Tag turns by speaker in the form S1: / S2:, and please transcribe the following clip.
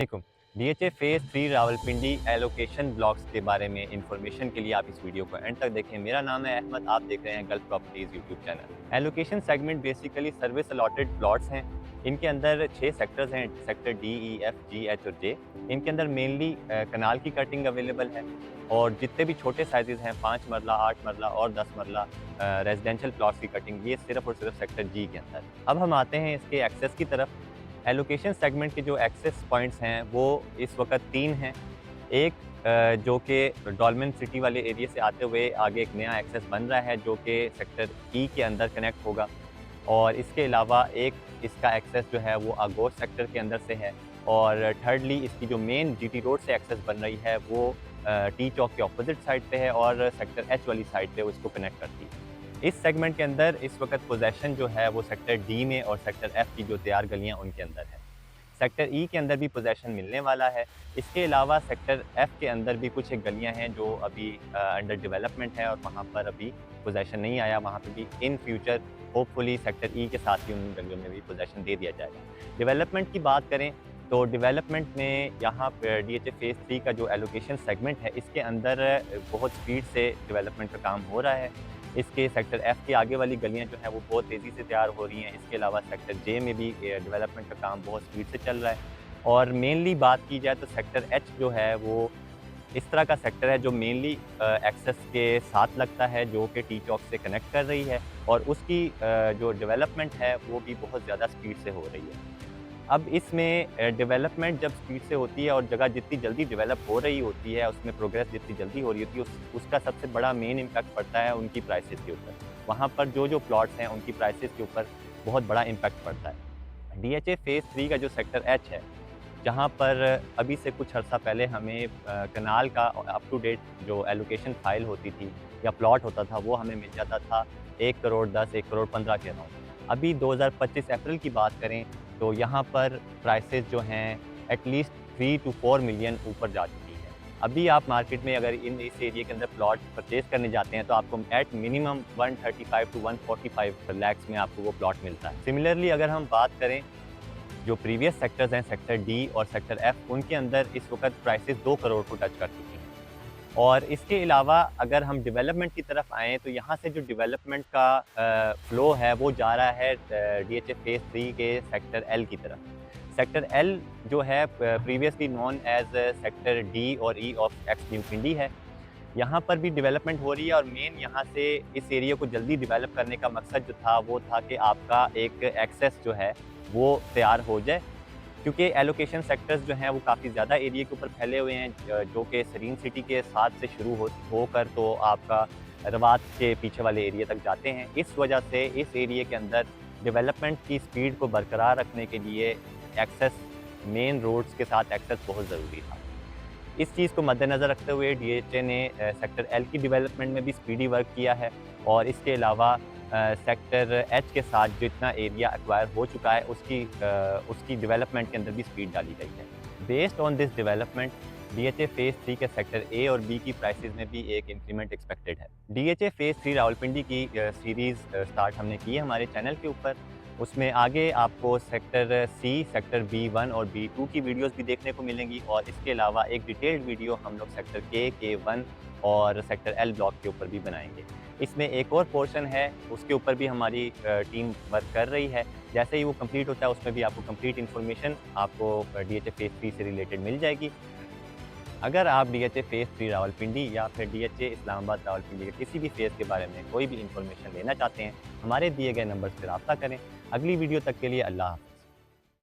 S1: देखो, DHA phase 3 Rawalpindi allocation blocks के बारे में इंफॉर्मेशन के लिए आप इस वीडियो को एंड तक देखें। मेरा नाम है अहमद, आप देख रहे हैं gulf properties YouTube channel. Allocation segment basically service allotted plots हैं। इनके अंदर 6 सेक्टर्स हैं, सेक्टर डी, ई, एफ, जी, एच और जे। इनके अंदर मेनली कनाल की कटिंग अवेलेबल है और जितने भी छोटे साइज़ेज़ हैं 5 मरला, 8 मरला और 10 मरला रेजिडेंशियल प्लॉट्स की कटिंग, ये सिर्फ़ और सिर्फ सेक्टर जी के अंदर। अब हम आते हैं इसके एक्सेस की तरफ। एलोकेशन सेगमेंट के जो एक्सेस पॉइंट्स हैं वो इस वक्त 3 हैं। एक जो कि डॉल्मेन सिटी वाले एरिया से आते हुए आगे एक नया एक्सेस बन रहा है जो कि सेक्टर ई के अंदर कनेक्ट होगा, और इसके अलावा एक इसका एक्सेस जो है वो आगोश सेक्टर के अंदर से है, और थर्डली इसकी जो मेन जीटी रोड से एक्सेस बन रही है वो टी चौक के ऑपोजिट साइड पे है और सेक्टर एच वाली साइड पे वो इसको कनेक्ट करती है। इस सेगमेंट के अंदर इस वक्त पोजेसन जो है वो सेक्टर डी में और सेक्टर एफ की जो तैयार गलियां उनके अंदर है। सेक्टर ई के अंदर भी पोजेसन मिलने वाला है। इसके अलावा सेक्टर एफ के अंदर भी कुछ एक गलियां हैं जो अभी अंडर डेवलपमेंट है और वहाँ पर अभी पोजेसन नहीं आया। वहाँ पर भी इन फ्यूचर होपफुली सेक्टर ई के साथ ही उन गलियों में भी पोजेसन दे दिया जाएगा। डेवलपमेंट की बात करें तो डेवलपमेंट में यहाँ पर डीएचए फेज़ 3 का जो एलोकेशन सेगमेंट है इसके अंदर बहुत स्पीड से डेवलपमेंट का काम हो रहा है। इसके सेक्टर एफ के आगे वाली गलियाँ जो हैं वो बहुत तेज़ी से तैयार हो रही हैं। इसके अलावा सेक्टर जे में भी डेवलपमेंट का काम बहुत स्पीड से चल रहा है। और मेनली बात की जाए तो सेक्टर एच जो है वो इस तरह का सेक्टर है जो मेनली एक्सेस के साथ लगता है, जो कि टी चौक से कनेक्ट कर रही है, और उसकी जो डेवलपमेंट है वो भी बहुत ज़्यादा स्पीड से हो रही है। अब इसमें डेवलपमेंट जब स्पीड से होती है और जगह जितनी जल्दी डेवलप हो रही होती है, उसमें प्रोग्रेस जितनी जल्दी हो रही होती है, उसका सबसे बड़ा मेन इम्पैक्ट पड़ता है उनकी प्राइसेस के ऊपर। वहाँ पर जो प्लॉट्स हैं उनकी प्राइसेस के ऊपर बहुत बड़ा इम्पैक्ट पड़ता है। डीएचए फेज़ 3 का जो सेक्टर एच है, जहाँ पर अभी से कुछ अर्सा पहले हमें कनाल का अप टू डेट जो एलोकेशन फाइल होती थी या प्लॉट होता था वो हमें मिल जाता था 1 करोड़ 10, 1 करोड़ 15 के अराउंड। अभी 2025 अप्रैल की बात करें तो यहाँ पर प्राइसेस जो हैं एटलीस्ट 3 to 4 मिलियन ऊपर जा चुकी है। अभी आप मार्केट में अगर इस एरिया के अंदर प्लॉट परचेज़ करने जाते हैं तो आपको एट मिनिमम 135 to 145 लैक्स में आपको वो प्लॉट मिलता है। सिमिलरली अगर हम बात करें जो प्रीवियस सेक्टर्स हैं सेक्टर डी और सेक्टर एफ, उनके अंदर इस वक्त प्राइसेस 2 करोड़ को टच कर चुकी हैं। और इसके अलावा अगर हम डेवलपमेंट की तरफ आएँ तो यहाँ से जो डेवलपमेंट का फ़्लो है वो जा रहा है डीएचए फेज़ 3 के सेक्टर एल की तरफ। सेक्टर एल जो है previously known as sector D और ई ऑफ एक्स न्यू पिंडी है। यहाँ पर भी डेवलपमेंट हो रही है और मेन यहाँ से इस एरिया को जल्दी डेवलप करने का मकसद जो था वो था कि आपका एक एक्सेस जो है वो तैयार हो जाए, क्योंकि एलोकेशन सेक्टर्स जो हैं वो काफ़ी ज़्यादा एरिया के ऊपर फैले हुए हैं, जो कि सरीन सिटी के साथ से शुरू होकर तो आपका रवात के पीछे वाले एरिया तक जाते हैं। इस वजह से इस एरिया के अंदर डेवलपमेंट की स्पीड को बरकरार रखने के लिए एक्सेस, मेन रोड्स के साथ एक्सेस बहुत ज़रूरी था। इस चीज़ को मद्देनज़र रखते हुए डीएचए ने सेक्टर एल की डेवलपमेंट में भी स्पीडी वर्क किया है, और इसके अलावा सेक्टर एच के साथ जितना एरिया एक्वायर हो चुका है उसकी डेवलपमेंट के अंदर भी स्पीड डाली गई है। Based on this development DHA phase 3 के सेक्टर ए और बी की प्राइसेस में भी एक इंक्रीमेंट एक्सपेक्टेड है। डीएचए फेज़ 3 रावलपिंडी की सीरीज़ स्टार्ट हमने की है हमारे चैनल के ऊपर। उसमें आगे आपको सेक्टर सी, सेक्टर B1 और B2 की वीडियोस भी देखने को मिलेंगी, और इसके अलावा एक डिटेल्ड वीडियो हम लोग सेक्टर K1 और सेक्टर एल ब्लॉक के ऊपर भी बनाएंगे। इसमें एक और पोर्शन है, उसके ऊपर भी हमारी टीम वर्क कर रही है। जैसे ही वो कंप्लीट होता है उसमें भी आपको कंप्लीट इन्फॉर्मेशन आपको डीएचए फेज़ 3 से रिलेटेड मिल जाएगी। अगर आप डीएचए फेज़ 3 रावलपिंडी या फिर डीएचए इस्लामाबाद रावलपिंडी के किसी भी फेज़ के बारे में कोई भी इन्फॉर्मेशन लेना चाहते हैं, हमारे दिए गए नंबर्स पर रब्ता करें। अगली वीडियो तक के लिए अल्लाह हाफ़िज़।